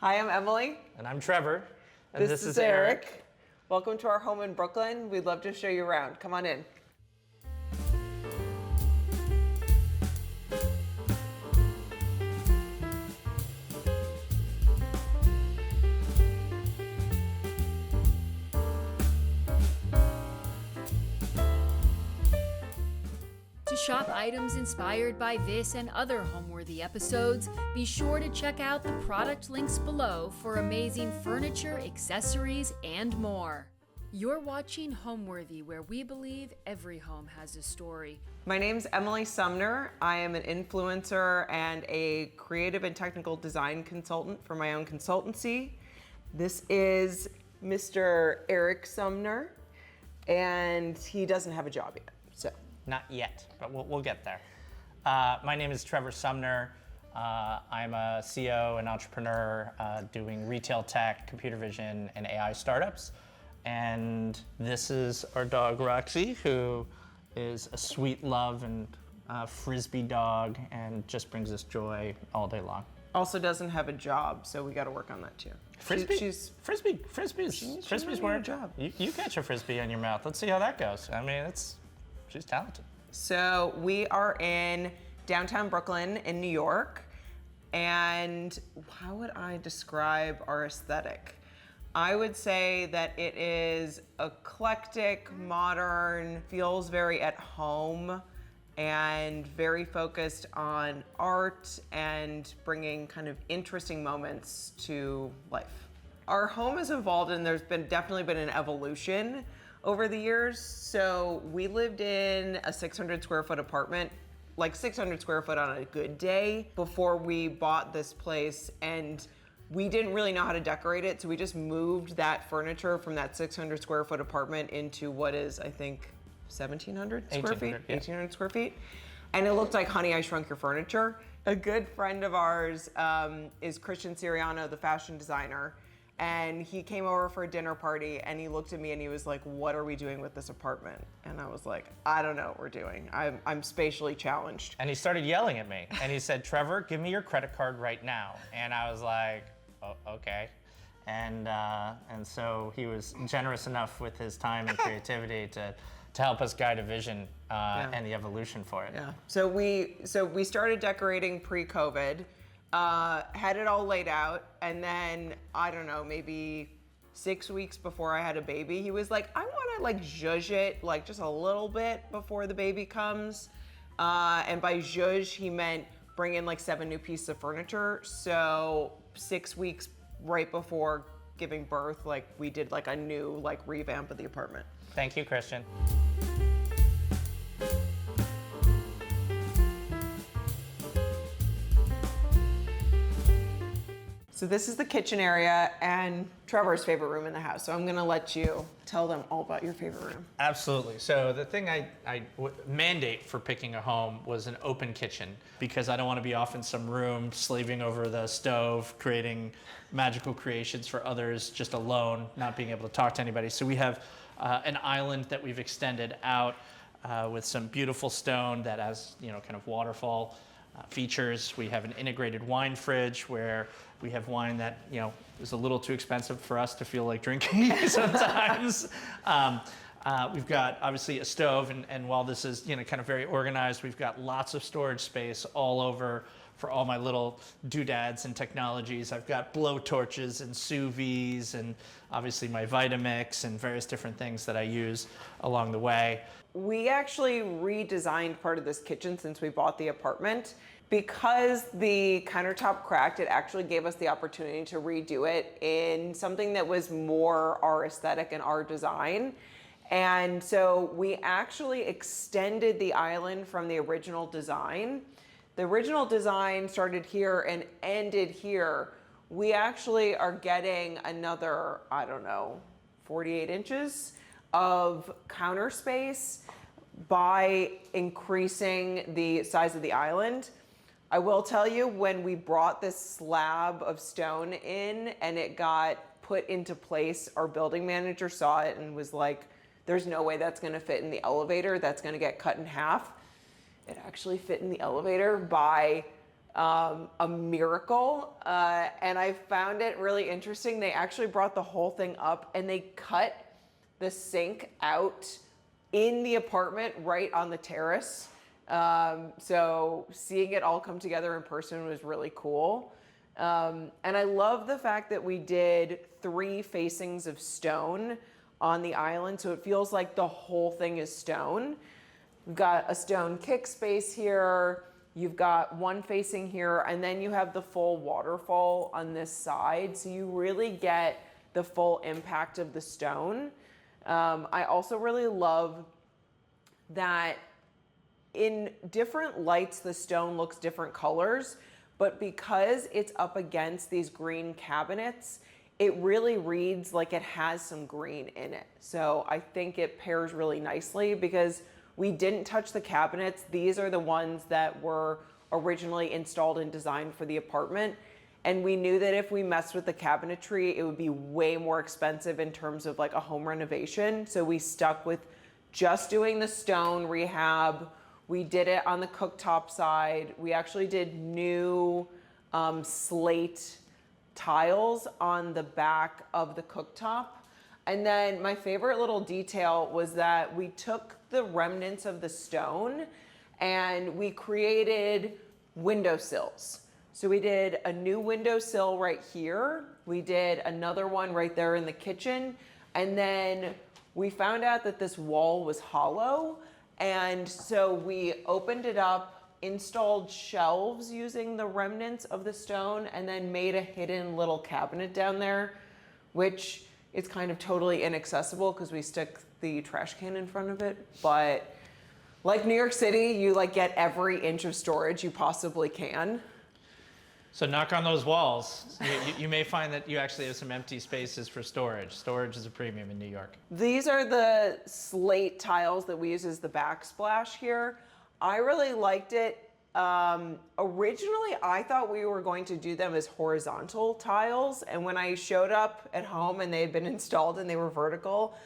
Hi, I'm Emily. And I'm Trevor. And this is Eric. Welcome to our home in Brooklyn. We'd love to show you around. Come on in. To shop items inspired by this and other Homeworthy episodes, be sure to check out the product links below for amazing furniture, accessories, and more. You're watching Homeworthy, where we believe every home has a story. My name's Emily Sumner. I am an influencer and a creative and technical design consultant for my own consultancy. This is Mr. Eric Sumner, and he doesn't have a job yet, so. Not yet, but we'll get there. My name is Trevor Sumner. I'm a CEO and entrepreneur doing retail tech, computer vision, and AI startups. And this is our dog, Roxy, who is a sweet love and frisbee dog and just brings us joy all day long. Also doesn't have a job, so we got to work on that too. Frisbee's wearing a job. You catch a frisbee in your mouth. Let's see how that goes. I mean, she's talented. So we are in downtown Brooklyn in New York, and how would I describe our aesthetic? I would say that it is eclectic, modern, feels very at home, and very focused on art and bringing kind of interesting moments to life. Our home has evolved, and there's definitely been an evolution over the years. So we lived in a 600 square foot apartment, like 600 square foot on a good day, before we bought this place, and we didn't really know how to decorate it, so we just moved that furniture from that 600 square foot apartment into what is, I think, 1,700 square feet? Yeah. 1,800 square feet. And it looked like Honey, I Shrunk Your Furniture. A good friend of ours is Christian Siriano, the fashion designer. And he came over for a dinner party, and he looked at me and he was like, "What are we doing with this apartment?" And I was like, "I don't know what we're doing. I'm spatially challenged." And he started yelling at me, and he said, "Trevor, give me your credit card right now." And I was like, "Oh, okay." And so he was generous enough with his time and creativity to help us guide a vision and the evolution for it. Yeah. So we started decorating pre-COVID. Had it all laid out, and then, I don't know, maybe 6 weeks before I had a baby, he was like, "I want to like zhuzh it like just a little bit before the baby comes." And by zhuzh, he meant bring in like 7 new pieces of furniture. So 6 weeks right before giving birth, like we did like a new like revamp of the apartment. Thank you, Christian. So this is the kitchen area and Trevor's favorite room in the house. So I'm gonna let you tell them all about your favorite room. Absolutely. So the thing I mandate for picking a home was an open kitchen, because I don't want to be off in some room slaving over the stove, creating magical creations for others, just alone, not being able to talk to anybody. So we have an island that we've extended out with some beautiful stone that has, kind of waterfall features. We have an integrated wine fridge where we have wine that is a little too expensive for us to feel like drinking sometimes. We've got obviously a stove, and while this is kind of very organized, we've got lots of storage space all over for all my little doodads and technologies. I've got blow torches and sous vides, and obviously my Vitamix and various different things that I use along the way. We actually redesigned part of this kitchen since we bought the apartment. Because the countertop cracked, it actually gave us the opportunity to redo it in something that was more our aesthetic and our design. And so we actually extended the island from the original design. The original design started here and ended here. We actually are getting another, 48 inches of counter space by increasing the size of the island. I will tell you, when we brought this slab of stone in and it got put into place, our building manager saw it and was like, "There's no way that's gonna fit in the elevator. That's gonna get cut in half." It actually fit in the elevator by a miracle. And I found it really interesting. They actually brought the whole thing up and they cut the sink out in the apartment right on the terrace. So seeing it all come together in person was really cool. And I love the fact that we did 3 facings of stone on the island. So it feels like the whole thing is stone. We've got a stone kick space here. You've got one facing here, and then you have the full waterfall on this side. So you really get the full impact of the stone. I also really love that in different lights, the stone looks different colors, but because it's up against these green cabinets, it really reads like it has some green in it. So I think it pairs really nicely because we didn't touch the cabinets. These are the ones that were originally installed and designed for the apartment. And we knew that if we messed with the cabinetry, it would be way more expensive in terms of like a home renovation. So we stuck with just doing the stone rehab. We did it on the cooktop side. We actually did new slate tiles on the back of the cooktop. And then my favorite little detail was that we took the remnants of the stone and we created windowsills. So we did a new windowsill right here. We did another one right there in the kitchen. And then we found out that this wall was hollow. And so we opened it up, installed shelves using the remnants of the stone, and then made a hidden little cabinet down there, which is kind of totally inaccessible because we stick the trash can in front of it. But like New York City, you like get every inch of storage you possibly can. So knock on those walls. You may find that you actually have some empty spaces for storage. Storage is a premium in New York. These are the slate tiles that we use as the backsplash here. I really liked it. Originally, I thought we were going to do them as horizontal tiles. And when I showed up at home and they had been installed and they were vertical,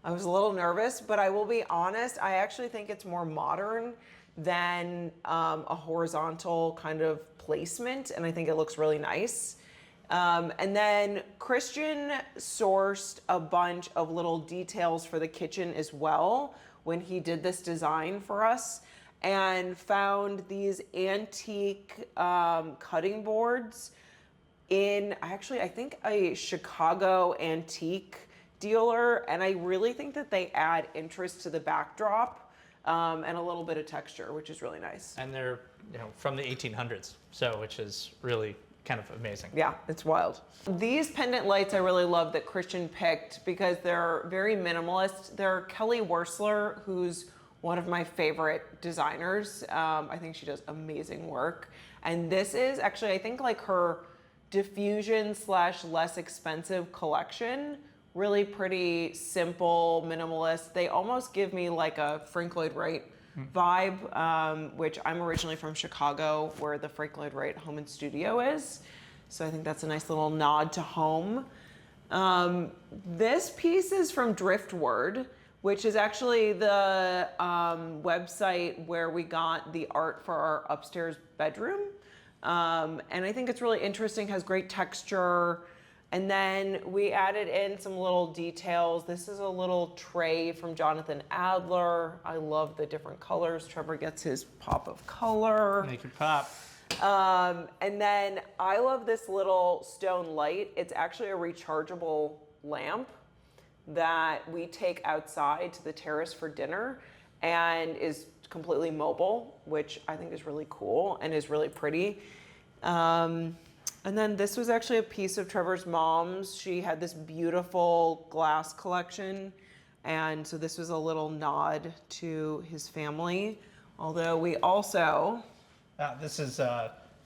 I was a little nervous, but I will be honest, I actually think it's more modern than a horizontal kind of placement, and I think it looks really nice. And then Christian sourced a bunch of little details for the kitchen as well when he did this design for us, and found these antique cutting boards in actually I think a Chicago antique dealer, and I really think that they add interest to the backdrop. And a little bit of texture, which is really nice. And they're from the 1800s, so which is really kind of amazing. Yeah, it's wild. These pendant lights I really love that Christian picked because they're very minimalist. They're Kelly Wersler, who's one of my favorite designers. I think she does amazing work. And this is actually, I think, like her diffusion / less expensive collection. Really pretty, simple, minimalist. They almost give me like a Frank Lloyd Wright vibe, which I'm originally from Chicago, where the Frank Lloyd Wright home and studio is. So I think that's a nice little nod to home. This piece is from Driftword, which is actually the website where we got the art for our upstairs bedroom. And I think it's really interesting, has great texture. And then we added in some little details. This is a little tray from Jonathan Adler. I love the different colors. Trevor gets his pop of color. Make it pop. And then I love this little stone light. It's actually a rechargeable lamp that we take outside to the terrace for dinner and is completely mobile, which I think is really cool and is really pretty. And then this was actually a piece of Trevor's mom's. She had this beautiful glass collection. And so this was a little nod to his family. Although we also... This is,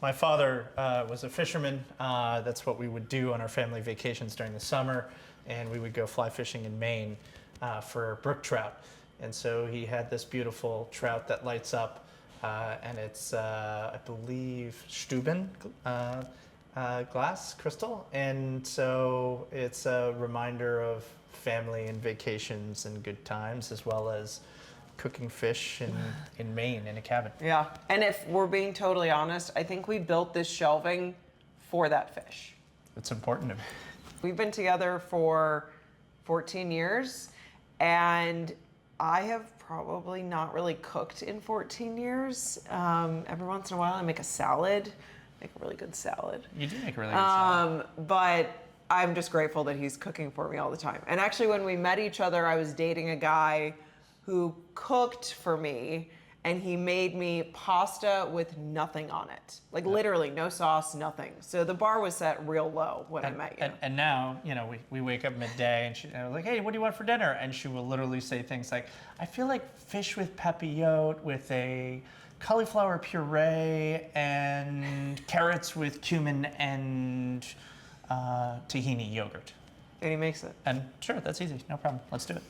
my father was a fisherman. That's what we would do on our family vacations during the summer. And we would go fly fishing in Maine for brook trout. And so he had this beautiful trout that lights up. And it's, I believe, Steuben glass crystal, and so it's a reminder of family and vacations and good times, as well as cooking fish in Maine in a cabin. Yeah. And if we're being totally honest, I think we built this shelving for that fish. It's important to me. We've been together for 14 years, and I have probably not really cooked in 14 years. Every once in a while, I make a salad, make a really good salad. You do make a really good salad. But I'm just grateful that he's cooking for me all the time. And actually, when we met each other, I was dating a guy who cooked for me, and he made me pasta with nothing on it. Like literally no sauce, nothing. So the bar was set real low when I met you. And now, we wake up midday and I was like, hey, what do you want for dinner? And she will literally say things like, I feel like fish with papillote with a cauliflower puree and carrots with cumin and tahini yogurt. And he makes it. And sure, that's easy, no problem, let's do it.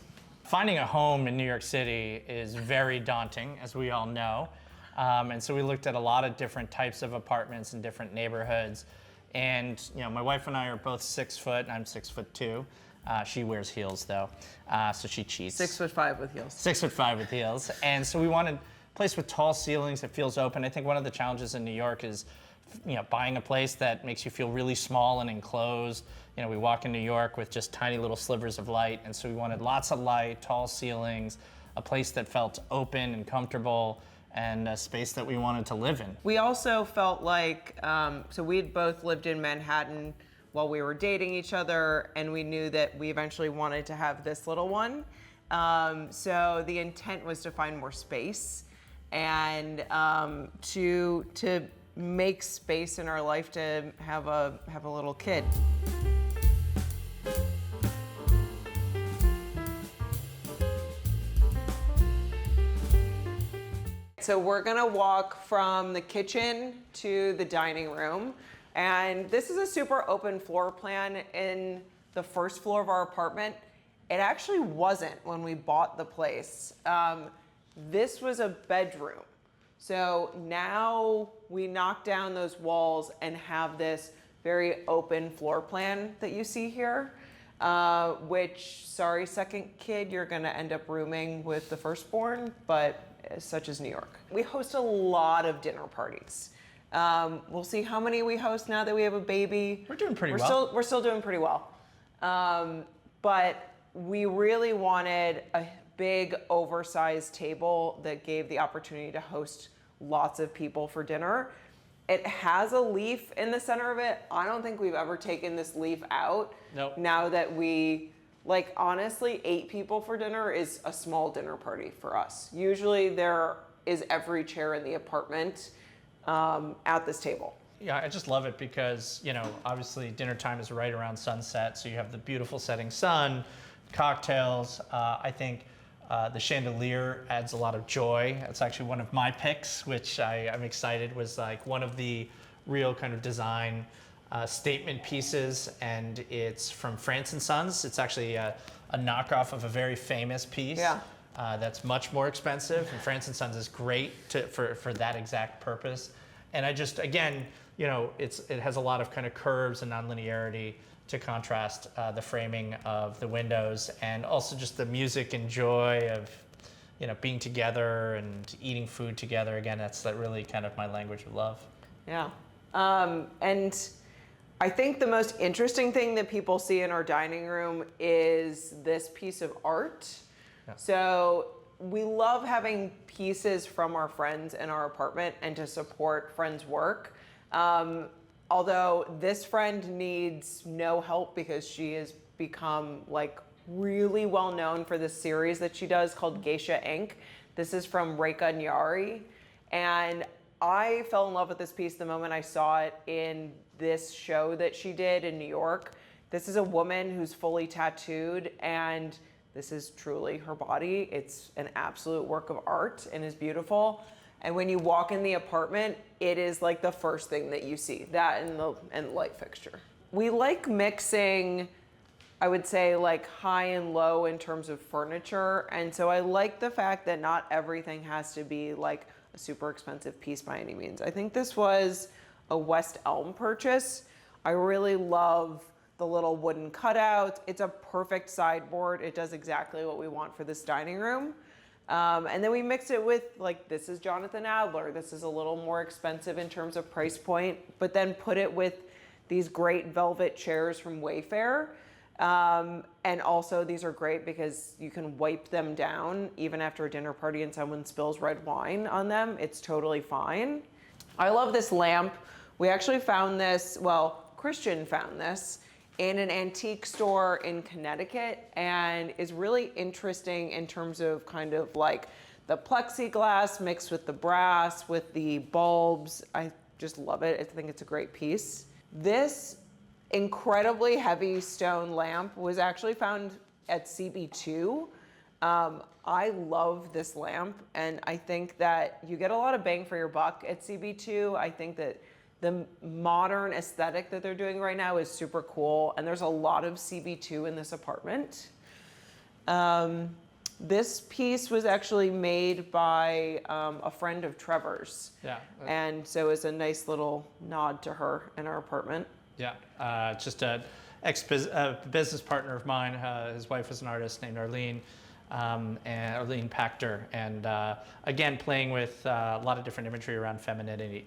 Finding a home in New York City is very daunting, as we all know. And so we looked at a lot of different types of apartments in different neighborhoods. And my wife and I are both 6 foot, I'm 6'2". She wears heels though, so she cheats. 6'5" with heels. 6'5" with heels. And so we wanted a place with tall ceilings that feels open. I think one of the challenges in New York is buying a place that makes you feel really small and enclosed. We walk in New York with just tiny little slivers of light, and so we wanted lots of light, tall ceilings, a place that felt open and comfortable, and a space that we wanted to live in. We also felt like, so we had both lived in Manhattan while we were dating each other, and we knew that we eventually wanted to have this little one. So the intent was to find more space and to make space in our life to have a little kid. So we're gonna walk from the kitchen to the dining room. And this is a super open floor plan in the first floor of our apartment. It actually wasn't when we bought the place. This was a bedroom. So now we knock down those walls and have this very open floor plan that you see here, which, sorry, second kid, you're gonna end up rooming with the firstborn, but such is New York. We host a lot of dinner parties. We'll see how many we host now that we have a baby. We're doing pretty well. We're still doing pretty well. But we really wanted a big oversized table that gave the opportunity to host lots of people for dinner. It has a leaf in the center of it. I don't think we've ever taken this leaf out. Nope. Now that honestly, 8 people for dinner is a small dinner party for us. Usually there is every chair in the apartment at this table. Yeah, I just love it because, obviously dinner time is right around sunset, so you have the beautiful setting sun, cocktails. I think the chandelier adds a lot of joy. It's actually one of my picks, which I'm excited, was like one of the real kind of design statement pieces, and it's from France & Sons. It's actually a knockoff of a very famous piece. Yeah. That's much more expensive, and France & Sons is great for that exact purpose. And I just, again, it has a lot of kind of curves and nonlinearity to contrast the framing of the windows, and also just the music and joy of being together and eating food together. Again, that's really kind of my language of love. Yeah. And I think the most interesting thing that people see in our dining room is this piece of art. Yeah. So we love having pieces from our friends in our apartment and to support friends' work. Although this friend needs no help because she has become really well known for this series that she does called Geisha Inc. This is from Reika Nyari. And I fell in love with this piece the moment I saw it in this show that she did in New York. This is a woman who's fully tattooed, and this is truly her body. It's an absolute work of art and is beautiful. And when you walk in the apartment, it is like the first thing that you see, that and the light fixture. We like mixing, I would say, high and low in terms of furniture. And so I like the fact that not everything has to be a super expensive piece by any means. I think this was a West Elm purchase. I really love the little wooden cutout. It's a perfect sideboard. It does exactly what we want for this dining room. And then we mixed it with, like, this is Jonathan Adler. This is a little more expensive in terms of price point, but then put it with these great velvet chairs from Wayfair. And also these are great because you can wipe them down even after a dinner party and someone spills red wine on them. It's totally fine. I love this lamp. We actually found this, well, Christian found this in an antique store in Connecticut, and is really interesting in terms of kind of like the plexiglass mixed with the brass, with the bulbs. I just love it. I think it's a great piece. This incredibly heavy stone lamp was actually found at CB2. I love this lamp, and I think that you get a lot of bang for your buck at CB2. I think that the modern aesthetic that they're doing right now is super cool, and there's a lot of CB2 in this apartment. This piece was actually made by a friend of Trevor's. Yeah. And so it's a nice little nod to her in our apartment. Yeah, just a business partner of mine. His wife was an artist named Arlene, and Arlene Pachter. And again, playing with a lot of different imagery around femininity,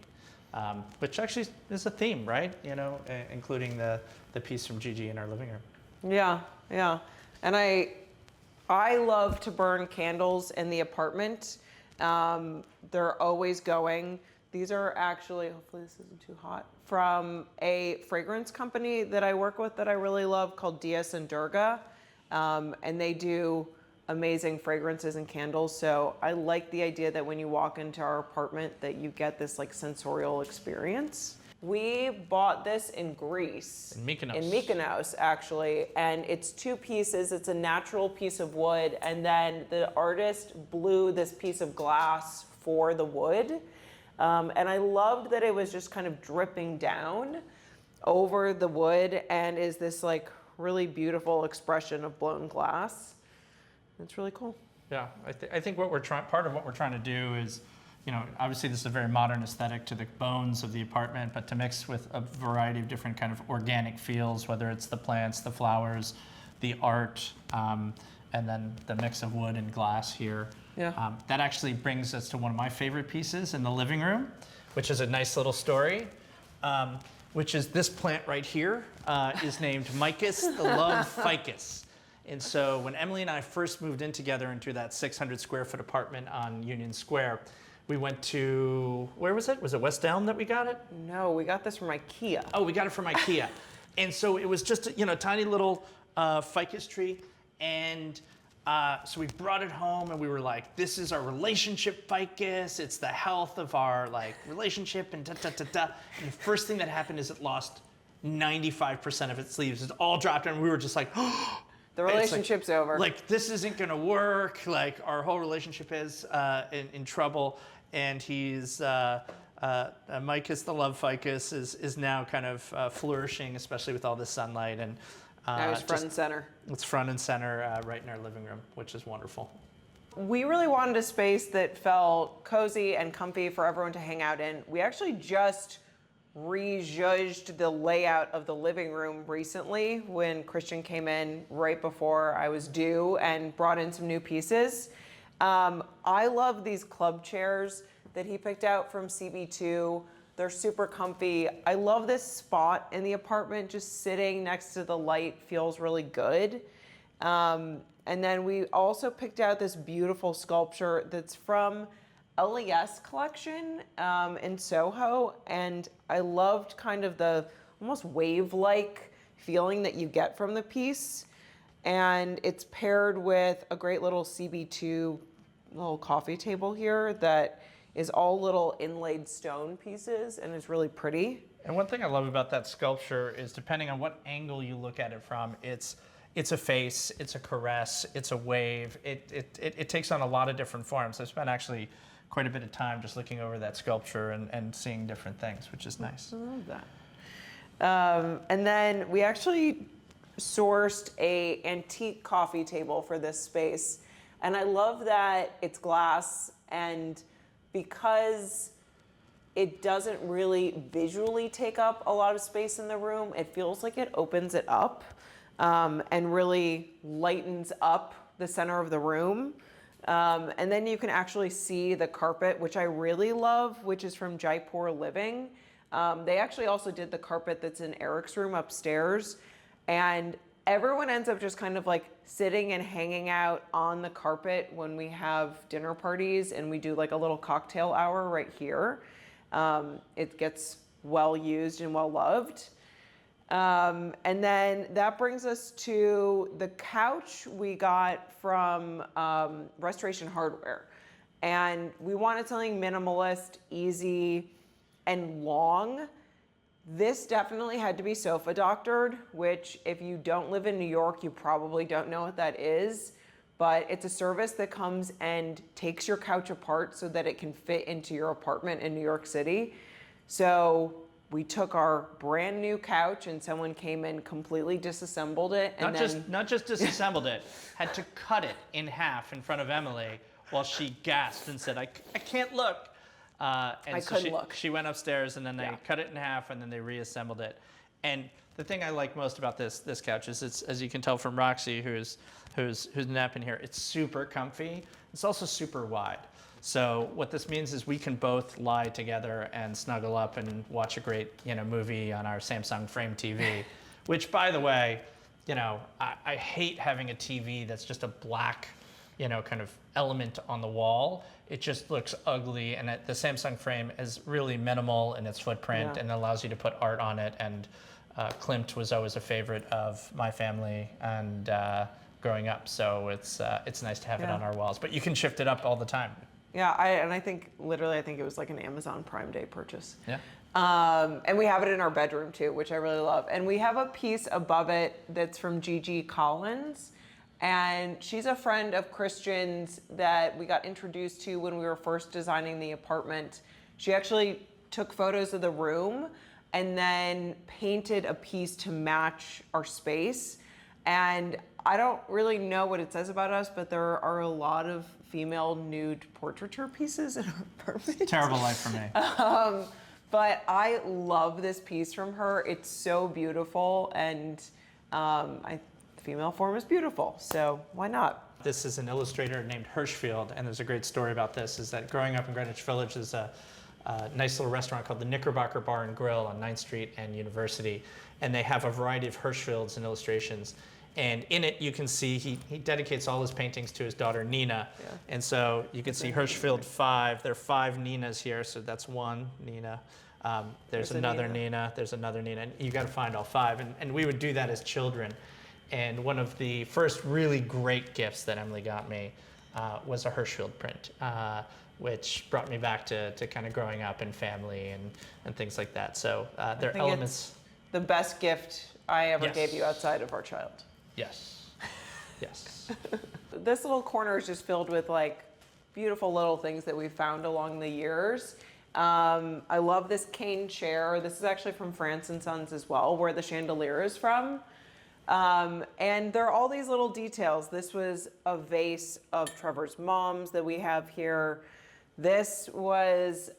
which actually is a theme, right? You know, including the piece from Gigi in our living room. Yeah, yeah. And I love to burn candles in the apartment. They're always going. These are actually, hopefully this isn't too hot, from a fragrance company that I work with that I really love called Diaz and Durga. And they do amazing fragrances and candles. So I like the idea that when you walk into our apartment that you get this like sensorial experience. We bought this in Greece. In Mykonos. In Mykonos, actually. And it's two pieces. It's a natural piece of wood. And then the artist blew this piece of glass for the wood. And I loved that it was just kind of dripping down over the wood and is this like really beautiful expression of blown glass. It's really cool. Yeah, I think what part of what we're trying to do is, you know, obviously this is a very modern aesthetic to the bones of the apartment, but to mix with a variety of different kind of organic feels, whether it's the plants, the flowers, the art, and then the mix of wood and glass here. Yeah. That actually brings us to one of my favorite pieces in the living room, which is a nice little story, which is this plant right here is named Micus, the love ficus. And so when Emily and I first moved in together into that 600 square foot apartment on Union Square, we went to, where was it? Was it West Elm that we got it? No, we got this from IKEA. Oh, we got it from IKEA. And so it was just, you know, a tiny little ficus tree. And so we brought it home and we were like, this is our relationship ficus. It's the health of our like relationship and da-da-da-da. And the first thing that happened is it lost 95% of its leaves. It all dropped and we were just like, oh, The relationship's over. like, this isn't gonna work. Like, our whole relationship is in trouble. And he's, Micus, the love ficus, is now kind of flourishing, especially with all the sunlight. And Now it's front and center. It's front and center right in our living room, which is wonderful. We really wanted a space that felt cozy and comfy for everyone to hang out in. We actually just rejudged the layout of the living room recently when Christian came in right before I was due and brought in some new pieces. I love these club chairs that he picked out from CB2. They're super comfy. I love this spot in the apartment. Just sitting next to the light feels really good. And then we also picked out this beautiful sculpture that's from LES collection in Soho, and I loved kind of the almost wave-like feeling that you get from the piece. And it's paired with a great little CB2 little coffee table here that is all little inlaid stone pieces and is really pretty. And one thing I love about that sculpture is depending on what angle you look at it from, it's a face, it's a caress, it's a wave. It takes on a lot of different forms. I've spent actually quite a bit of time just looking over that sculpture and seeing different things, which is nice. I love that. And then we actually sourced a antique coffee table for this space. And I love that it's glass, and because it doesn't really visually take up a lot of space in the room, it feels like it opens it up and really lightens up the center of the room. And then you can actually see the carpet, which I really love, which is from Jaipur Living. They actually also did the carpet that's in Eric's room upstairs. And everyone ends up just kind of like sitting and hanging out on the carpet when we have dinner parties, and we do like a little cocktail hour right here. It gets well used and well loved. And then that brings us to the couch we got from Restoration Hardware. And we wanted something minimalist, easy, and long. This definitely had to be sofa doctored, which if you don't live in New York, you probably don't know what that is. But it's a service that comes and takes your couch apart so that it can fit into your apartment in New York City. So we took our brand new couch and someone came in, completely disassembled it. And not just disassembled it, had to cut it in half in front of Emily while she gasped and said, I can't look. And I so couldn't look. She went upstairs and then they cut it in half and then they reassembled it. And the thing I like most about this couch is it's, as you can tell from Roxy, who's napping here, it's super comfy. It's also super wide. So what this means is we can both lie together and snuggle up and watch a great, movie on our Samsung Frame TV, which, by the way, I hate having a TV that's just a black, kind of element on the wall. It just looks ugly, and the Samsung Frame is really minimal in its footprint and allows you to put art on it. And Klimt was always a favorite of my family and growing up, so it's nice to have it on our walls. But you can shift it up all the time. Yeah, I think it was like an Amazon Prime Day purchase. Yeah. And we have it in our bedroom too, which I really love. And we have a piece above it that's from Gigi Collins. And she's a friend of Christian's that we got introduced to when we were first designing the apartment. She actually took photos of the room and then painted a piece to match our space. And I don't really know what it says about us, but there are a lot of female nude portraiture pieces in our apartment. Terrible life for me. But I love this piece from her. It's so beautiful, and female form is beautiful, so why not? This is an illustrator named Hirschfield, and there's a great story about this, is that growing up in Greenwich Village, there's a nice little restaurant called the Knickerbocker Bar and Grill on 9th Street and University, and they have a variety of Hirschfields and illustrations. And in it, you can see he dedicates all his paintings to his daughter, Nina. Yeah. And so you can see Hirschfield 5. There are 5 Ninas here, so that's one Nina. There's another Nina. There's another Nina. And you got to find all 5. And we would do that as children. And one of the first really great gifts that Emily got me was a Hirschfield print, which brought me back to kind of growing up and family and things like that. So there are elements. It's the best gift I ever gave you outside of our child. Yes. Yes. This little corner is just filled with like beautiful little things that we've found along the years. I love this cane chair. This is actually from France and Sons as well, where the chandelier is from. And there are all these little details. This was a vase of Trevor's mom's that we have here. This was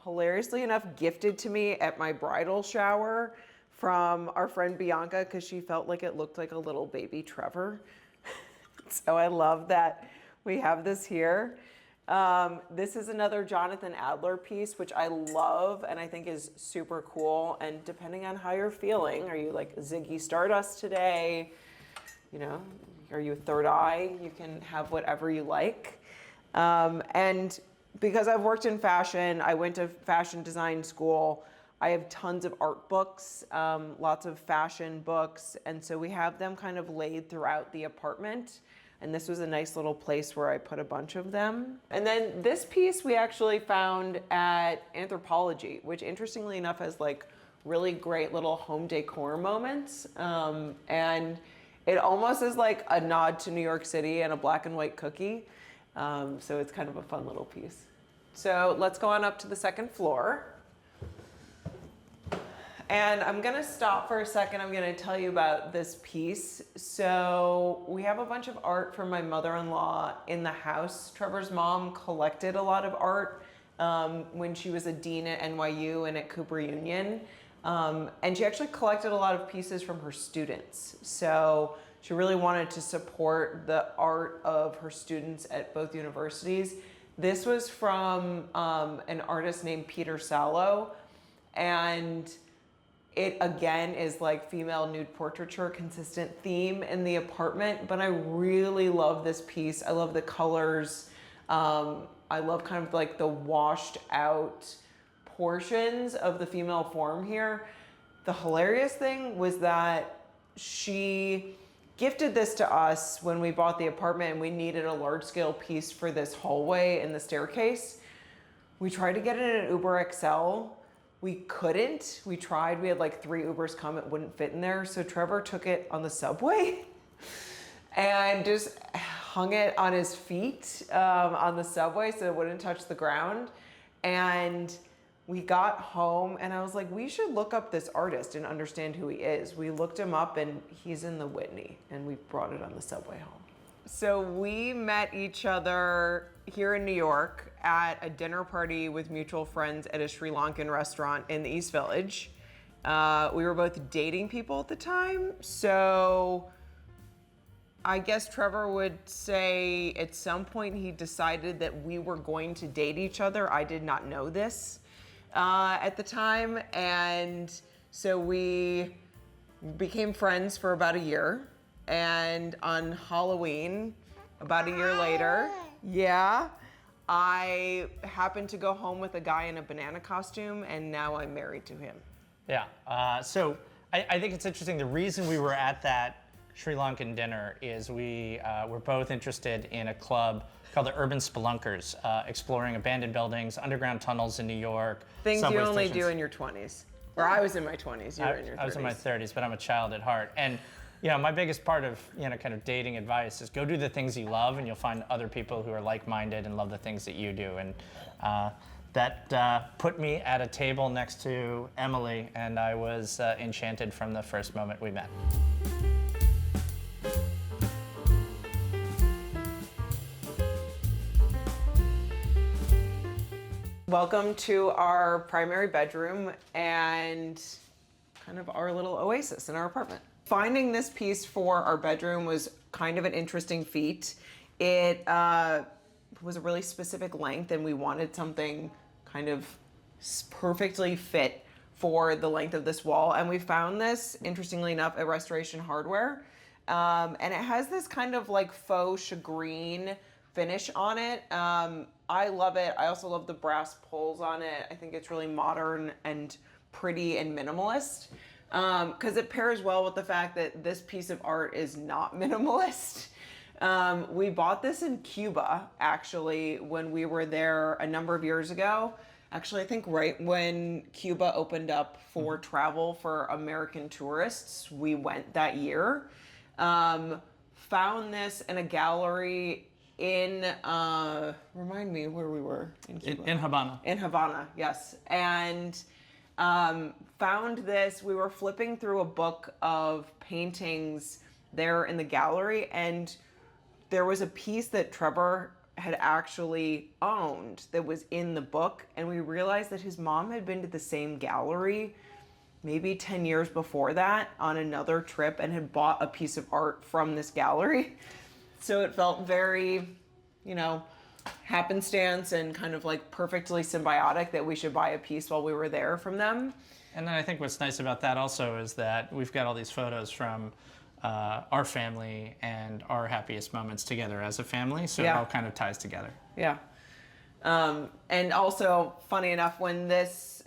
hilariously enough gifted to me at my bridal shower from our friend Bianca, because she felt like it looked like a little baby Trevor. So I love that we have this here. This is another Jonathan Adler piece, which I love and I think is super cool. And depending on how you're feeling, are you like Ziggy Stardust today? Are you third eye? You can have whatever you like. And because I've worked in fashion, I went to fashion design school. I have tons of art books, lots of fashion books, and so we have them kind of laid throughout the apartment. And this was a nice little place where I put a bunch of them. And then this piece we actually found at Anthropology, which interestingly enough has like really great little home decor moments. And it almost is like a nod to New York City and a black and white cookie. So it's kind of a fun little piece. So let's go on up to the second floor. And I'm gonna stop for a second. I'm gonna tell you about this piece. So we have a bunch of art from my mother-in-law in the house. Trevor's mom collected a lot of art when she was a dean at NYU and at Cooper Union. And she actually collected a lot of pieces from her students. So She really wanted to support the art of her students at both universities. This was from an artist named Peter Sallow, and it again is like female nude portraiture, consistent theme in the apartment, but I really love this piece. I love the colors. I love kind of like the washed out portions of the female form here. The hilarious thing was that she gifted this to us when we bought the apartment and we needed a large scale piece for this hallway and the staircase. We tried to get it in an Uber XL. We couldn't. We tried. We had like 3 Ubers come. It wouldn't fit in there. So Trevor took it on the subway and just hung it on his feet on the subway so it wouldn't touch the ground. And we got home and I was like, we should look up this artist and understand who he is. We looked him up and he's in the Whitney, and we brought it on the subway home. So we met each other here in New York at a dinner party with mutual friends at a Sri Lankan restaurant in the East Village. We were both dating people at the time, so I guess Trevor would say at some point he decided that we were going to date each other. I did not know this at the time, and so we became friends for about a year. And on Halloween, about a year later, I happened to go home with a guy in a banana costume, and now I'm married to him. Yeah, so I think it's interesting. The reason we were at that Sri Lankan dinner is we were both interested in a club called the Urban Spelunkers, exploring abandoned buildings, underground tunnels in New York. Things you only do in your 20s. Or I was in my 20s, you were in your 30s. I was in my 30s, but I'm a child at heart. And my biggest part of kind of dating advice is go do the things you love, and you'll find other people who are like-minded and love the things that you do. And that put me at a table next to Emily, and I was enchanted from the first moment we met. Welcome to our primary bedroom and kind of our little oasis in our apartment. Finding this piece for our bedroom was kind of an interesting feat. It was a really specific length, and we wanted something kind of perfectly fit for the length of this wall. And we found this, interestingly enough, at Restoration Hardware. And it has this kind of like faux shagreen finish on it. I love it. I also love the brass pulls on it. I think it's really modern and pretty and minimalist. Because it pairs well with the fact that this piece of art is not minimalist. We bought this in Cuba, actually, when we were there a number of years ago. Actually, I think right when Cuba opened up for travel for American tourists, we went that year. Found this in a gallery in, remind me where we were in Cuba. In Havana. In Havana, yes. And found this, we were flipping through a book of paintings there in the gallery, and there was a piece that Trevor had actually owned that was in the book, and we realized that his mom had been to the same gallery maybe 10 years before that on another trip and had bought a piece of art from this gallery. So it felt very, happenstance and kind of like perfectly symbiotic that we should buy a piece while we were there from them. And then I think what's nice about that also is that we've got all these photos from our family and our happiest moments together as a family, so it all kind of ties together. Yeah. And also, funny enough,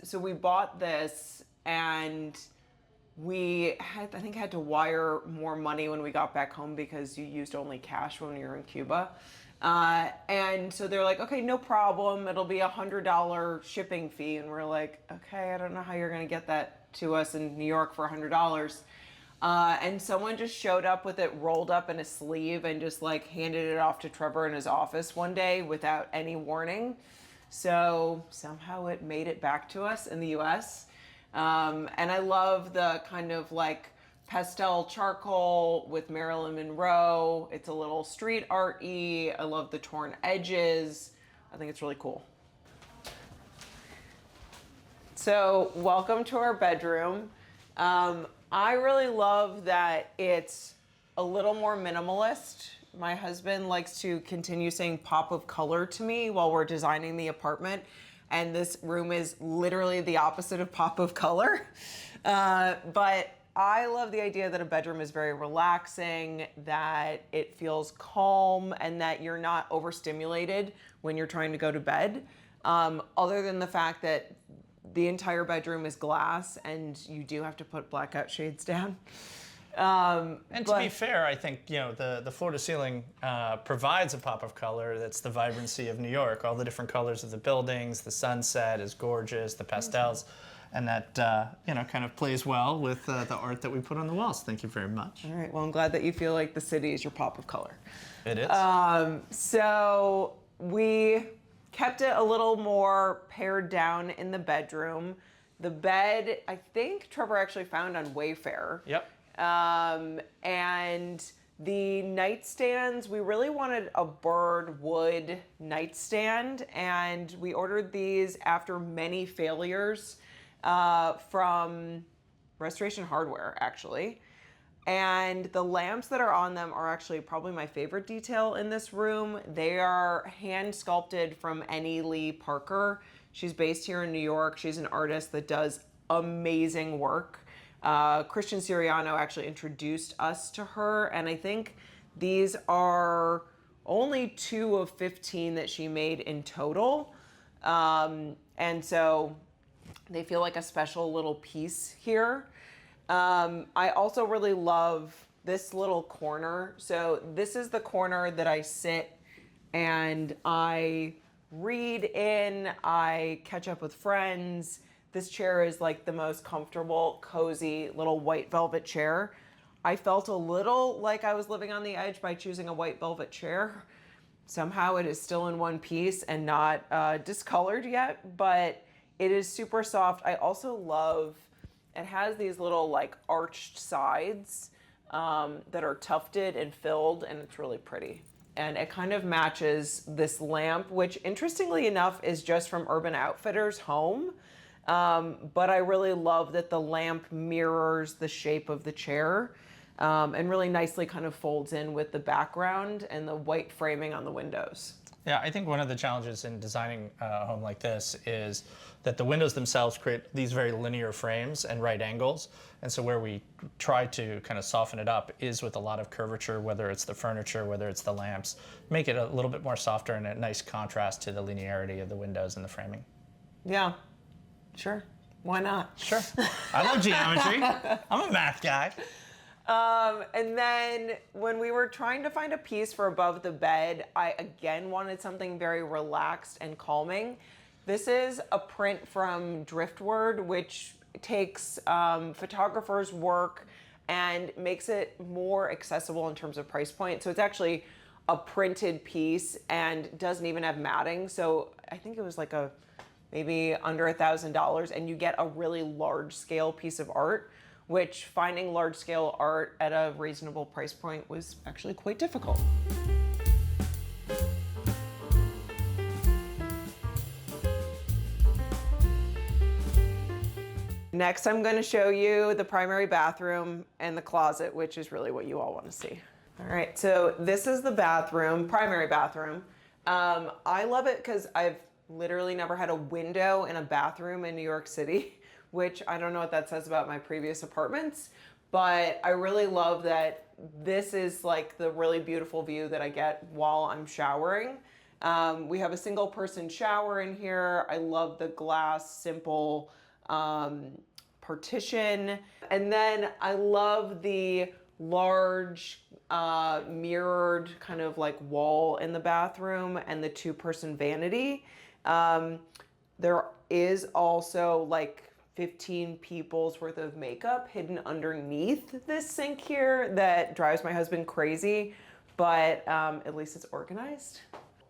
so we bought this and we had to wire more money when we got back home because you used only cash when you were in Cuba. And so they're like, okay, no problem. It'll be $100 shipping fee. And we're like, okay, I don't know how you're going to get that to us in New York for $100. And someone just showed up with it rolled up in a sleeve and just like handed it off to Trevor in his office one day without any warning. So somehow it made it back to us in the US. And I love the kind of like pastel charcoal with Marilyn Monroe. It's a little street art-y. I love the torn edges. I think it's really cool. So welcome to our bedroom. I really love that it's a little more minimalist. My husband likes to continue saying pop of color to me while we're designing the apartment. And this room is literally the opposite of pop of color. But I love the idea that a bedroom is very relaxing, that it feels calm, and that you're not overstimulated when you're trying to go to bed. Other than the fact that the entire bedroom is glass and you do have to put blackout shades down. And to be fair, I think, the floor to ceiling provides a pop of color that's the vibrancy of New York. All the different colors of the buildings, the sunset is gorgeous, the pastels, and that, kind of plays well with the art that we put on the walls. Thank you very much. All right, well, I'm glad that you feel like the city is your pop of color. It is. So we kept it a little more pared down in the bedroom. The bed, I think Trevor actually found on Wayfair. Yep. And the nightstands, we really wanted a bird wood nightstand, and we ordered these after many failures from Restoration Hardware, actually. And the lamps that are on them are actually probably my favorite detail in this room. They are hand sculpted from Annie Lee Parker. She's based here in New York. She's an artist that does amazing work. Christian Siriano actually introduced us to her, and I think these are only 2 of 15 that she made in total. And so they feel like a special little piece here. I also really love this little corner. So this is the corner that I sit and I read in, I catch up with friends. This chair is like the most comfortable, cozy little white velvet chair. I felt a little like I was living on the edge by choosing a white velvet chair. Somehow it is still in one piece and not discolored yet, but it is super soft. I also love, it has these little like arched sides that are tufted and filled, and it's really pretty. And it kind of matches this lamp, which interestingly enough is just from Urban Outfitters Home. But I really love that the lamp mirrors the shape of the chair and really nicely kind of folds in with the background and the white framing on the windows. Yeah, I think one of the challenges in designing a home like this is that the windows themselves create these very linear frames and right angles. And so where we try to kind of soften it up is with a lot of curvature, whether it's the furniture, whether it's the lamps, make it a little bit more softer and a nice contrast to the linearity of the windows and the framing. Yeah, sure. Why not? Sure. I love geometry. I'm a math guy. And then when we were trying to find a piece for above the bed, I again wanted something very relaxed and calming. This is a print from Driftwood, which takes photographers' work and makes it more accessible in terms of price point. So it's actually a printed piece and doesn't even have matting. So I think it was like maybe under $1,000, and you get a really large scale piece of art, which finding large scale art at a reasonable price point was actually quite difficult. Next, I'm going to show you the primary bathroom and the closet, which is really what you all want to see. All right, so this is the bathroom, primary bathroom. I love it because I've literally never had a window in a bathroom in New York City, which I don't know what that says about my previous apartments, but I really love that this is like the really beautiful view that I get while I'm showering. We have a single person shower in here. I love the glass, simple partition. And then I love the large mirrored kind of like wall in the bathroom and the 2-person vanity. There is also like 15 people's worth of makeup hidden underneath this sink here that drives my husband crazy, but at least it's organized.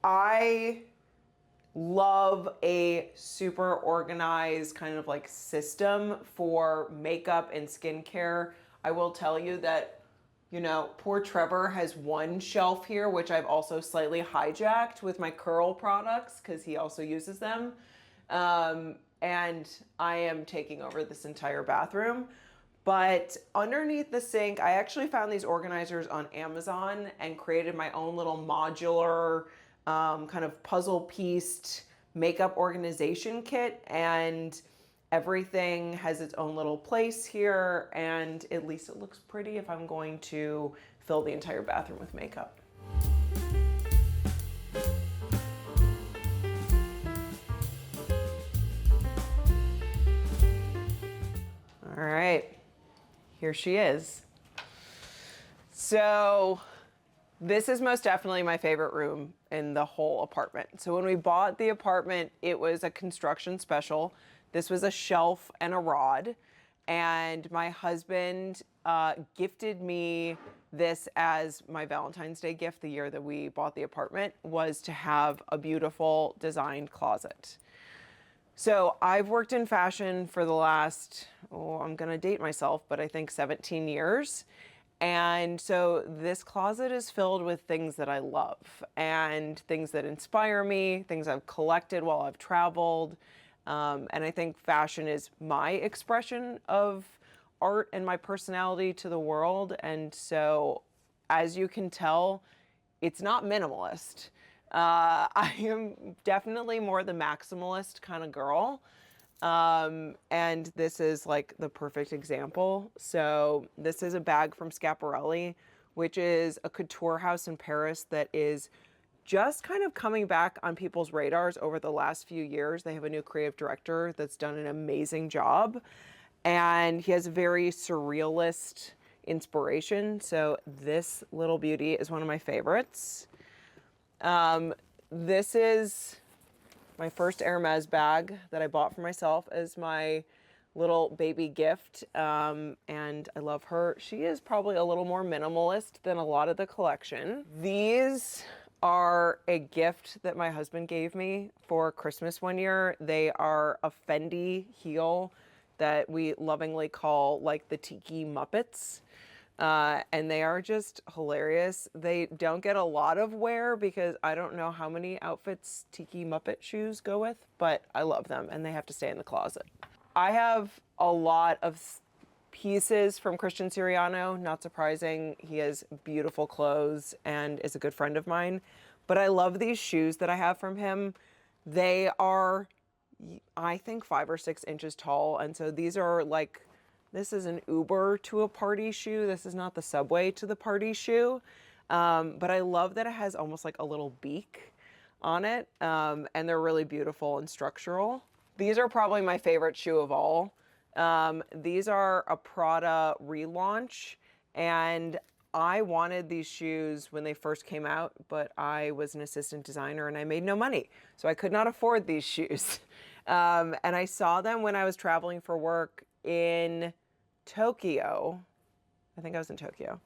I love a super organized kind of like system for makeup and skincare. I will tell you that, poor Trevor has one shelf here, which I've also slightly hijacked with my curl products because he also uses them. And I am taking over this entire bathroom. But underneath the sink, I actually found these organizers on Amazon and created my own little modular kind of puzzle pieced makeup organization kit. And everything has its own little place here. And at least it looks pretty if I'm going to fill the entire bathroom with makeup. All right. Here she is. So this is most definitely my favorite room in the whole apartment. So when we bought the apartment, it was a construction special. This was a shelf and a rod. And my husband gifted me this as my Valentine's Day gift the year that we bought the apartment, was to have a beautiful designed closet. So I've worked in fashion for the last, I'm gonna date myself, but I think 17 years. And so this closet is filled with things that I love and things that inspire me, things I've collected while I've traveled. And I think fashion is my expression of art and my personality to the world. And so, as you can tell, it's not minimalist. I am definitely more the maximalist kind of girl. And this is like the perfect example. So this is a bag from Schiaparelli, which is a couture house in Paris that is just kind of coming back on people's radars over the last few years. They have a new creative director that's done an amazing job. And he has a very surrealist inspiration. So this little beauty is one of my favorites. This is my first Hermes bag that I bought for myself as my little baby gift. And I love her. She is probably a little more minimalist than a lot of the collection. These are a gift that my husband gave me for Christmas one year. They are a Fendi heel that we lovingly call like the Tiki Muppets. And they are just hilarious. They don't get a lot of wear because I don't know how many outfits Tiki Muppet shoes go with, but I love them and they have to stay in the closet. I have a lot of pieces from Christian Siriano. Not surprising. He has beautiful clothes and is a good friend of mine. But I love these shoes that I have from him. They are, I think, 5 or 6 inches tall. And so these are like, this is an Uber to a party shoe. This is not the subway to the party shoe. But I love that it has almost like a little beak on it. And they're really beautiful and structural. These are probably my favorite shoe of all. These are a Prada relaunch, and I wanted these shoes when they first came out, but I was an assistant designer and I made no money, so I could not afford these shoes. And I saw them when I was traveling for work in Tokyo. I think I was in Tokyo.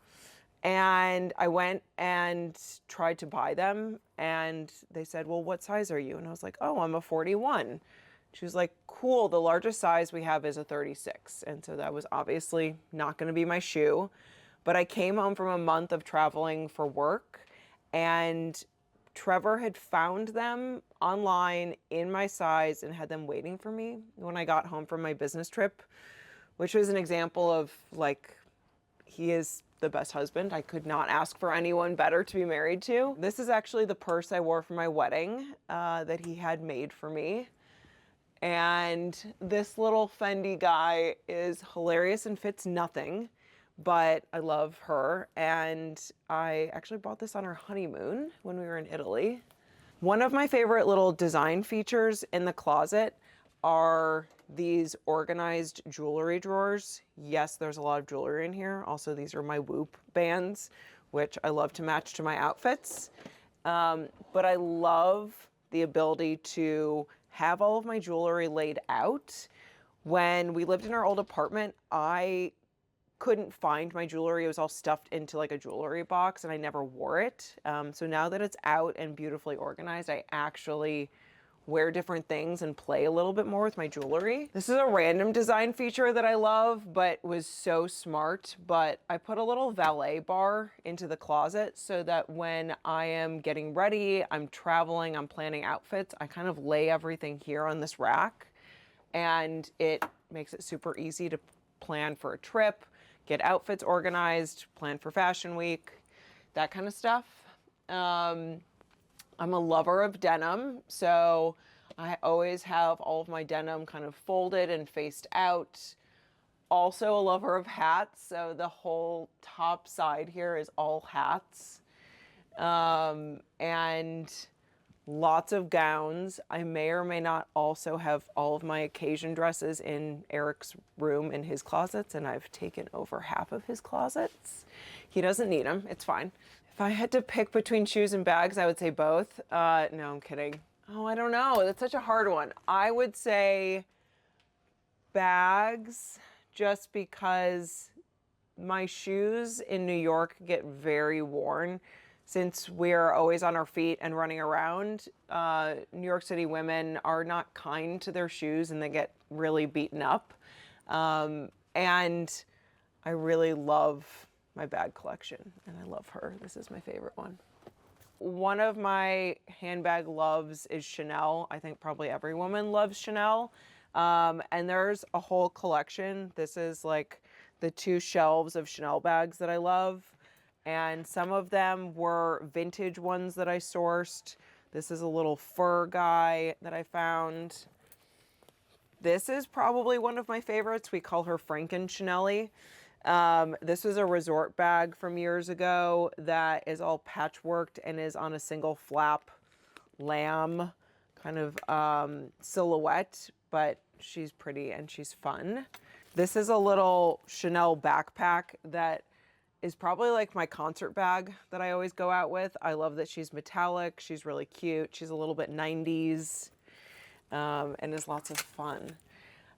And I went and tried to buy them, and they said, well, what size are you? And I was like, oh, I'm a 41. She was like, cool, the largest size we have is a 36. And so that was obviously not going to be my shoe. But I came home from a month of traveling for work, and Trevor had found them online in my size and had them waiting for me when I got home from my business trip, which was an example of like, he is the best husband. I could not ask for anyone better to be married to. This is actually the purse I wore for my wedding that he had made for me. And this little Fendi guy is hilarious and fits nothing, but I love her. And I actually bought this on our honeymoon when we were in Italy. One of my favorite little design features in the closet are these organized jewelry drawers. Yes, there's a lot of jewelry in here. Also, these are my Whoop bands, which I love to match to my outfits. But I love the ability to have all of my jewelry laid out. When we lived in our old apartment, I couldn't find my jewelry. It was all stuffed into like a jewelry box and I never wore it. So now that it's out and beautifully organized, I actually wear different things and play a little bit more with my jewelry. This is a random design feature that I love, but was so smart. But I put a little valet bar into the closet so that when I am getting ready, I'm traveling, I'm planning outfits, I kind of lay everything here on this rack, and it makes it super easy to plan for a trip, get outfits organized, plan for fashion week, that kind of stuff. I'm a lover of denim, so I always have all of my denim kind of folded and faced out. Also a lover of hats, so the whole top side here is all hats. And lots of gowns. I may or may not also have all of my occasion dresses in Eric's room in his closets, and I've taken over half of his closets. He doesn't need them, it's fine. If I had to pick between shoes and bags, I would say both. No, I'm kidding. Oh, I don't know. That's such a hard one. I would say bags, just because my shoes in New York get very worn. Since we're always on our feet and running around, New York City women are not kind to their shoes and they get really beaten up. And I really love my bag collection, and I love her. This is my favorite one. One of my handbag loves is Chanel. I think probably every woman loves Chanel. And there's a whole collection. This is like the 2 shelves of Chanel bags that I love. And some of them were vintage ones that I sourced. This is a little fur guy that I found. This is probably one of my favorites. We call her Franken Chanel-y. This was a resort bag from years ago that is all patchworked and is on a single flap lamb kind of silhouette, but she's pretty and she's fun. This is a little Chanel backpack that is probably like my concert bag that I always go out with. I love that she's metallic. She's really cute. She's a little bit 90s and is lots of fun.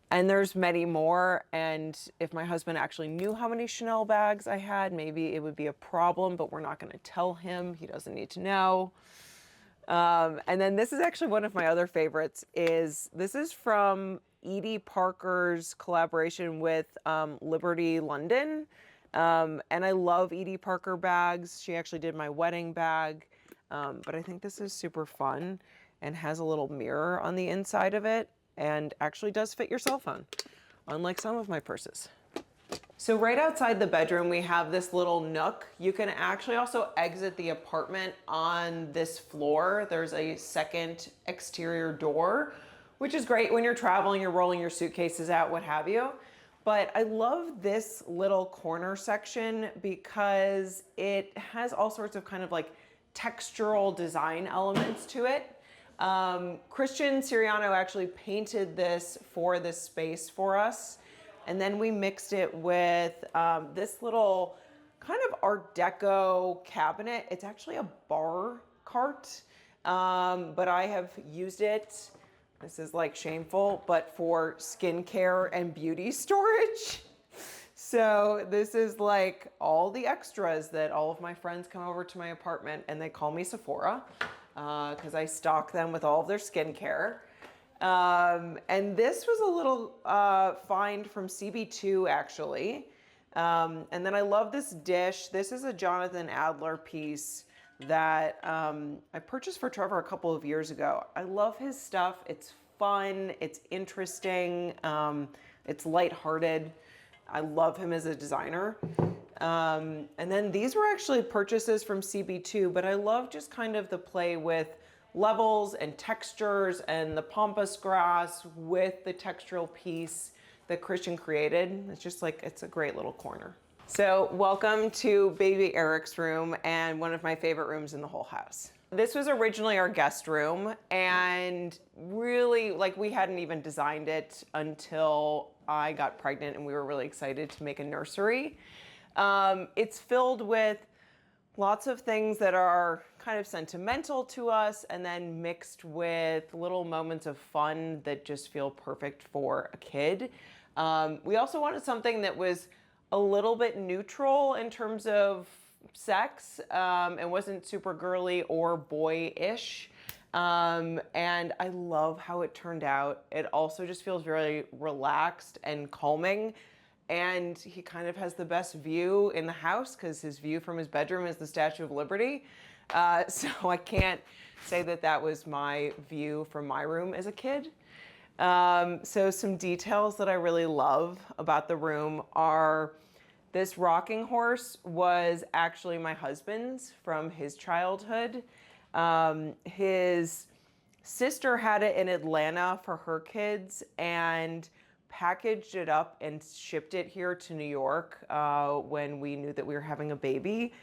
And there's many more. And if my husband actually knew how many Chanel bags I had, maybe it would be a problem, but we're not going to tell him. He doesn't need to know. And then this is actually one of my other favorites. This is from Edie Parker's collaboration with Liberty London. And I love Edie Parker bags. She actually did my wedding bag. But I think this is super fun and has a little mirror on the inside of it and actually does fit your cell phone, unlike some of my purses. So right outside the bedroom, we have this little nook. You can actually also exit the apartment on this floor. There's a second exterior door, which is great when you're traveling, you're rolling your suitcases out, what have you. But I love this little corner section because it has all sorts of kind of like textural design elements to it. Christian Siriano actually painted this for this space for us. And then we mixed it with this little kind of Art Deco cabinet. It's actually a bar cart, but I have used it. This is like shameful, but for skincare and beauty storage. So this is like all the extras that all of my friends come over to my apartment and they call me Sephora because I stock them with all of their skincare. And this was a little find from CB2 actually. And then I love this dish. This is a Jonathan Adler piece that I purchased for Trevor a couple of years ago. I love his stuff. It's fun, it's interesting, it's lighthearted. I love him as a designer. And then these were actually purchases from CB2, but I love just kind of the play with levels and textures and the pampas grass with the textural piece that Christian created. It's just like, it's a great little corner. So welcome to baby Eric's room and one of my favorite rooms in the whole house. This was originally our guest room and really like we hadn't even designed it until I got pregnant and we were really excited to make a nursery. It's filled with lots of things that are kind of sentimental to us and then mixed with little moments of fun that just feel perfect for a kid. We also wanted something that was a little bit neutral in terms of sex. It wasn't super girly or boy-ish. And I love how it turned out. It also just feels very relaxed and calming. And he kind of has the best view in the house because his view from his bedroom is the Statue of Liberty. So I can't say that that was my view from my room as a kid. So some details that I really love about the room are this rocking horse was actually my husband's from his childhood. His sister had it in Atlanta for her kids and packaged it up and shipped it here to New York when we knew that we were having a baby.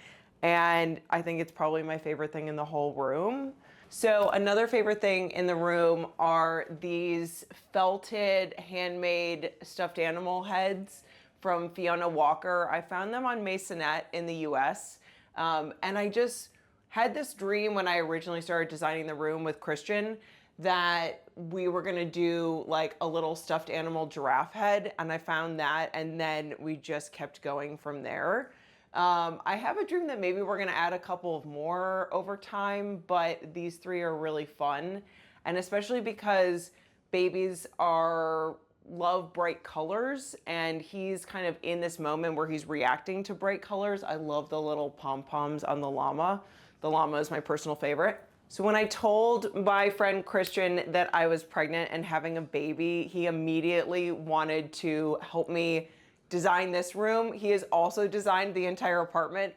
And I think it's probably my favorite thing in the whole room. So another favorite thing in the room are these felted, handmade stuffed animal heads from Fiona Walker. I found them on Masonette in the US. And I just had this dream when I originally started designing the room with Christian that we were gonna do like a little stuffed animal giraffe head, and I found that, and then we just kept going from there. I have a dream that maybe we're gonna add a couple of more over time, but these three are really fun, and especially because babies love bright colors, and he's kind of in this moment where he's reacting to bright colors. I love the little pom-poms on the llama. The llama is my personal favorite. So when I told my friend Christian that I was pregnant and having a baby, he immediately wanted to help me design this room. He has also designed the entire apartment,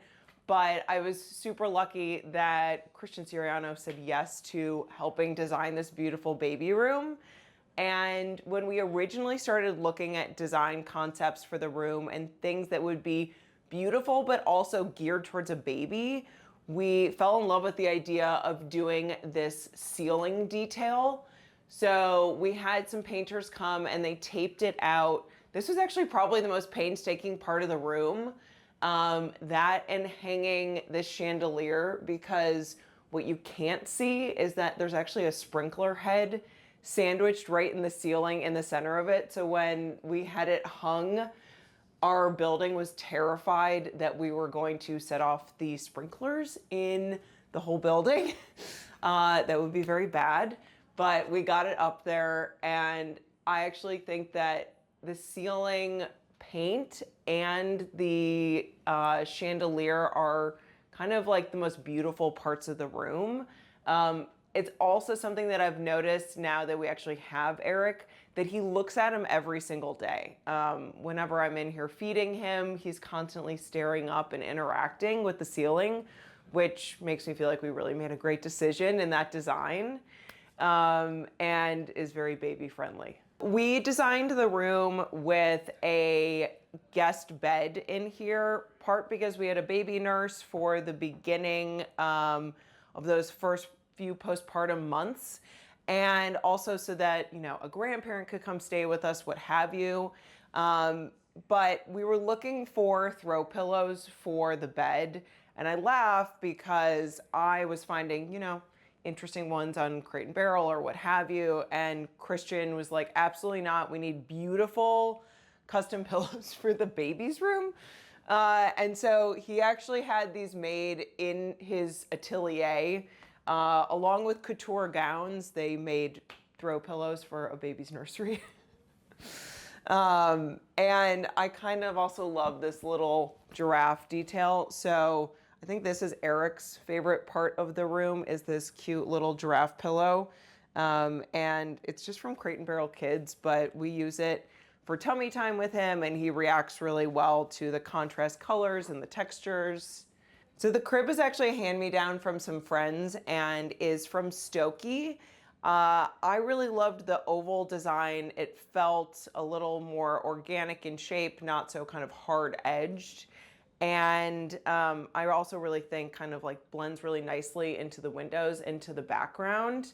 but I was super lucky that Christian Siriano said yes to helping design this beautiful baby room. And when we originally started looking at design concepts for the room and things that would be beautiful but also geared towards a baby, we fell in love with the idea of doing this ceiling detail. So we had some painters come and they taped it out. This was actually probably the most painstaking part of the room. That and hanging this chandelier, because what you can't see is that there's actually a sprinkler head sandwiched right in the ceiling in the center of it. So when we had it hung, our building was terrified that we were going to set off the sprinklers in the whole building. That would be very bad, but we got it up there, and I actually think that the ceiling paint and the chandelier are kind of like the most beautiful parts of the room. It's also something that I've noticed now that we actually have Eric, that he looks at him every single day. Whenever I'm in here feeding him, he's constantly staring up and interacting with the ceiling, which makes me feel like we really made a great decision in that design, and is very baby friendly. We designed the room with a guest bed in here, part because we had a baby nurse for the beginning of those first few postpartum months, and also so that, you know, a grandparent could come stay with us, what have you. But we were looking for throw pillows for the bed, and I laugh because I was finding, you know, interesting ones on Crate and Barrel or what have you, and Christian was like, absolutely not, we need beautiful custom pillows for the baby's room. And so he actually had these made in his atelier. Along with couture gowns, they made throw pillows for a baby's nursery. And I kind of also love this little giraffe detail. So I think this is Eric's favorite part of the room, is this cute little giraffe pillow. And it's just from Crate and Barrel Kids, but we use it for tummy time with him, and he reacts really well to the contrast colors and the textures. So the crib is actually a hand-me-down from some friends and is from Stokey. I really loved the oval design. It felt a little more organic in shape, not so kind of hard-edged. And I also really think kind of like blends really nicely into the windows, into the background,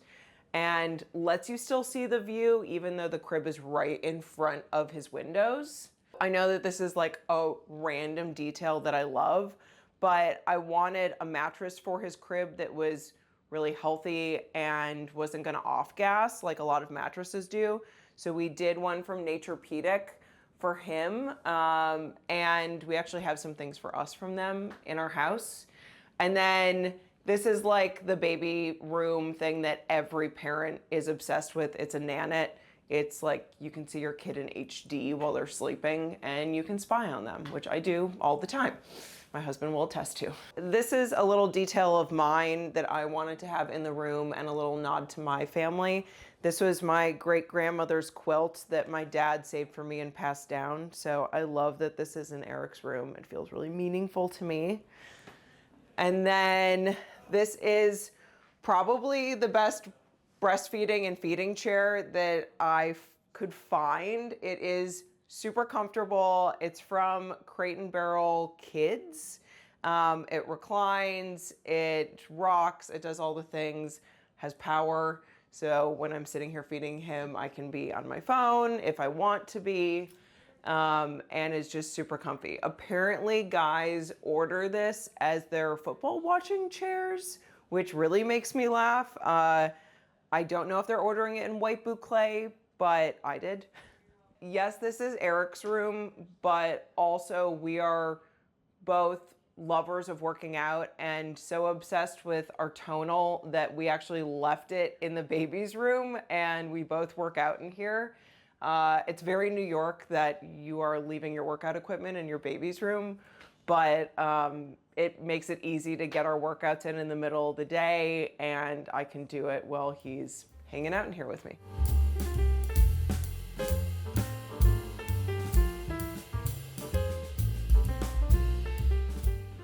and lets you still see the view even though the crib is right in front of his windows. I know that this is like a random detail that I love, but I wanted a mattress for his crib that was really healthy and wasn't gonna off-gas like a lot of mattresses do. So we did one from Naturepedic for him, and we actually have some things for us from them in our house. And then this is like the baby room thing that every parent is obsessed with. It's a Nanette It's like you can see your kid in HD while they're sleeping, and you can spy on them, which I do all the time. My husband will attest to. This is a little detail of mine that I wanted to have in the room and a little nod to my family. This was my great-grandmother's quilt that my dad saved for me and passed down. So I love that this is in Eric's room. It feels really meaningful to me. And then this is probably the best breastfeeding and feeding chair that I could find. It is super comfortable. It's from Crate and Barrel Kids. It reclines, it rocks, it does all the things, has power. So when I'm sitting here feeding him, I can be on my phone if I want to be, and it's just super comfy. Apparently guys order this as their football watching chairs, which really makes me laugh. I don't know if they're ordering it in white boucle, but I did. Yes, this is Eric's room, but also we are both lovers of working out and so obsessed with our tonal that we actually left it in the baby's room and we both work out in here. It's very New York that you are leaving your workout equipment in your baby's room, but it makes it easy to get our workouts in the middle of the day, and I can do it while he's hanging out in here with me.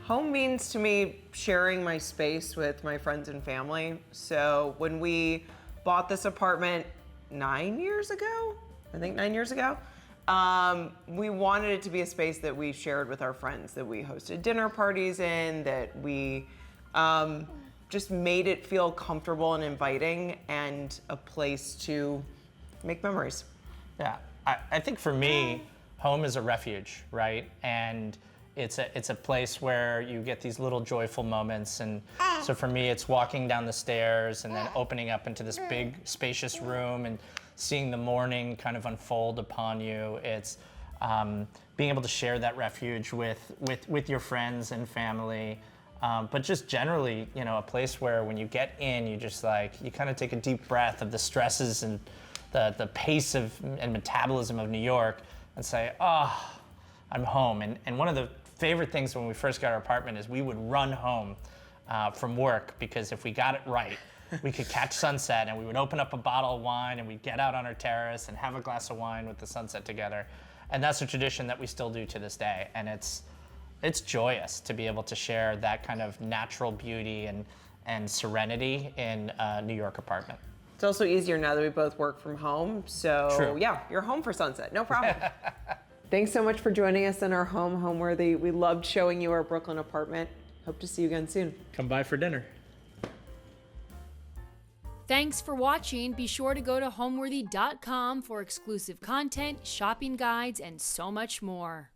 Home means to me sharing my space with my friends and family. So when we bought this apartment 9 years ago, I think 9 years ago, we wanted it to be a space that we shared with our friends, that we hosted dinner parties in, that we just made it feel comfortable and inviting and a place to make memories. Yeah, I think for me, home is a refuge, right? And it's a place where you get these little joyful moments. And so for me, it's walking down the stairs and then opening up into this big spacious room and seeing the morning kind of unfold upon you. It's being able to share that refuge with your friends and family. But just generally, you know, a place where when you get in, you just like, you kind of take a deep breath of the stresses and the pace of and metabolism of New York and say, oh, I'm home. And one of the favorite things when we first got our apartment is we would run home from work, because if we got it right, we could catch sunset, and we would open up a bottle of wine and we'd get out on our terrace and have a glass of wine with the sunset together. And that's a tradition that we still do to this day. And it's joyous to be able to share that kind of natural beauty and serenity in a New York apartment. It's also easier now that we both work from home. So True. Yeah, you're home for sunset, no problem. Thanks so much for joining us in our home, Homeworthy. We loved showing you our Brooklyn apartment. Hope to see you again soon. Come by for dinner. Thanks for watching. Be sure to go to homeworthy.com for exclusive content, shopping guides, and so much more.